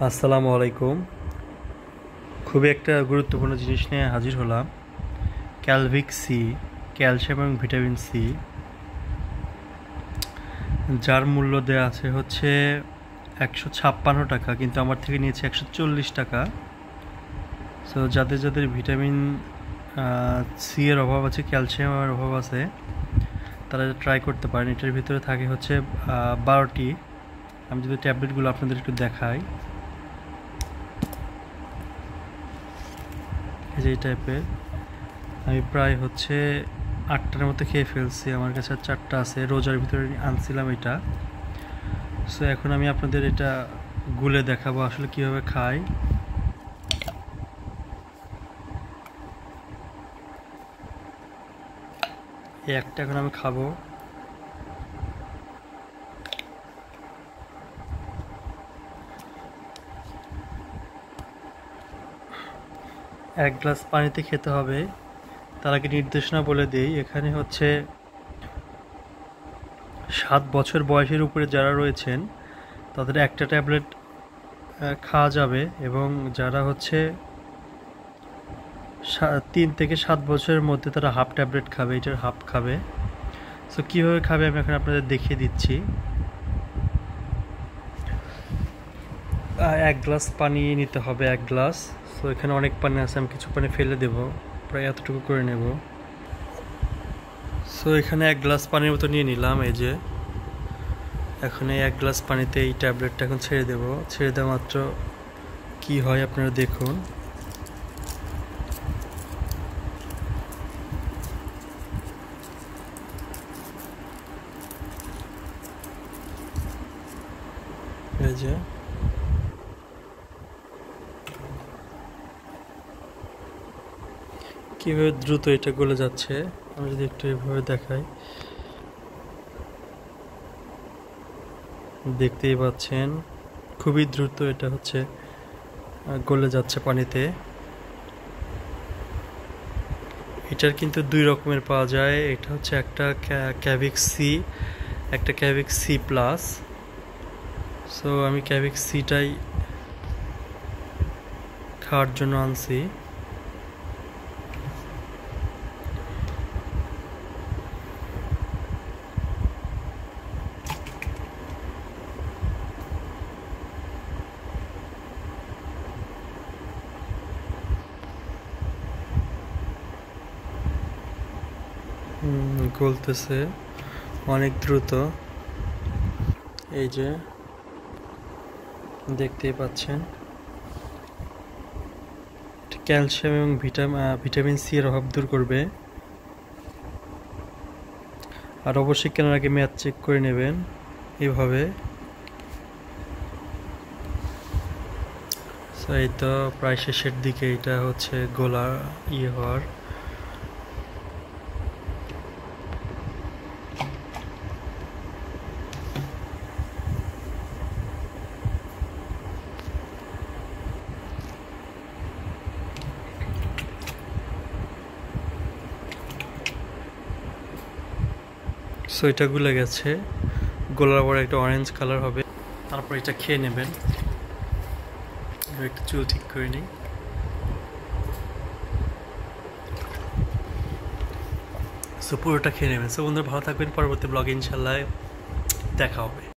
আসসালামু আলাইকুম। খুবই একটা গুরুত্বপূর্ণ জিনিস নিয়ে হাজির হলাম। ক্যালভিক সি, ক্যালসিয়াম এবং ভিটামিন সি, যার মূল্য দেওয়া আছে হচ্ছে 156 টাকা, কিন্তু আমার থেকে নিয়েছে 140 টাকা। সো যাদের যাদের ভিটামিন সি এর অভাব আছে, ক্যালসিয়ামের অভাব আছে, তারা ট্রাই করতে পারেন। এটার ভিতরে থাকে হচ্ছে 12টি। আমি যদি ট্যাবলেটগুলো আপনাদের একটু দেখাই, এই টাইপের আমি প্রায় হচ্ছে 8টার মতো খেয়ে ফেলছি। আমার কাছে আর 4টা আছে, রোজার ভিতরে আনছিলাম এটা। সো এখন আমি আপনাদের এটা গুলে দেখাবো আসলে কীভাবে খাই। এই একটা এখন আমি খাবো। এক গ্লাস পানিতে খেতে হবে। তার আগে নির্দেশনা বলে দিই, এখানে হচ্ছে 7 বছর বয়সের উপরে যারা রয়েছেন তাদের একটা ট্যাবলেট খাওয়া যাবে, এবং যারা হচ্ছে 3 থেকে 7 বছরের মধ্যে তারা হাফ ট্যাবলেট খাবে, এটার হাফ খাবে। সো কীভাবে খাবে আমি এখন আপনাদের দেখিয়ে দিচ্ছি। 1 গ্লাস পানি নিতে হবে, 1 গ্লাস। সো এখানে অনেক পানি আছে, আমি কিছু পানি ফেলে দেব, প্রায় এতটুকু করে নেব। সো এখানে 1 গ্লাস পানির মতো নিয়ে নিলাম। এই যে এখন এই 1 গ্লাস পানিতে এই ট্যাবলেটটা এখন ছেড়ে দেব। ছেড়ে দেওয়া মাত্র কি হয় আপনারা দেখুন। এই যে কিভাবে দ্রুত এটা গলে যাচ্ছে, আমি যদি একটু এভাবে দেখাই, দেখতেই পাচ্ছেন খুবই দ্রুত এটা হচ্ছে গলে যাচ্ছে পানিতে। এটার কিন্তু 2 রকমের পাওয়া যায়। এটা হচ্ছে একটা ক্যাভিক সি, একটা ক্যাভিক সি প্লাস। সো আমি ক্যাভিক সিটাই খাওয়ার জন্য আনছি। গলতেছে অনেক দ্রুত, এই যে দেখতেই পাচ্ছেন। ক্যালসিয়াম এবং ভিটামিন সি এর অভাব দূর করবে। আর অবশ্যই কেনার আগে মেয়াদ চেক করে নেবেন এইভাবে। এই তো প্রায় শেষের দিকে, এটা হচ্ছে গোলা হওয়ার। সো এটা গুলে গেছে, গোলার পর একটা অরেঞ্জ কালার হবে। তারপর এটা খেয়ে নেবেন। একটু চুল ঠিক করে নিই। সো পুরোটা খেয়ে নেবেন। সো বন্ধুরা ভালো থাকবেন, পরবর্তী ব্লগে ইনশাল্লাহ দেখা হবে।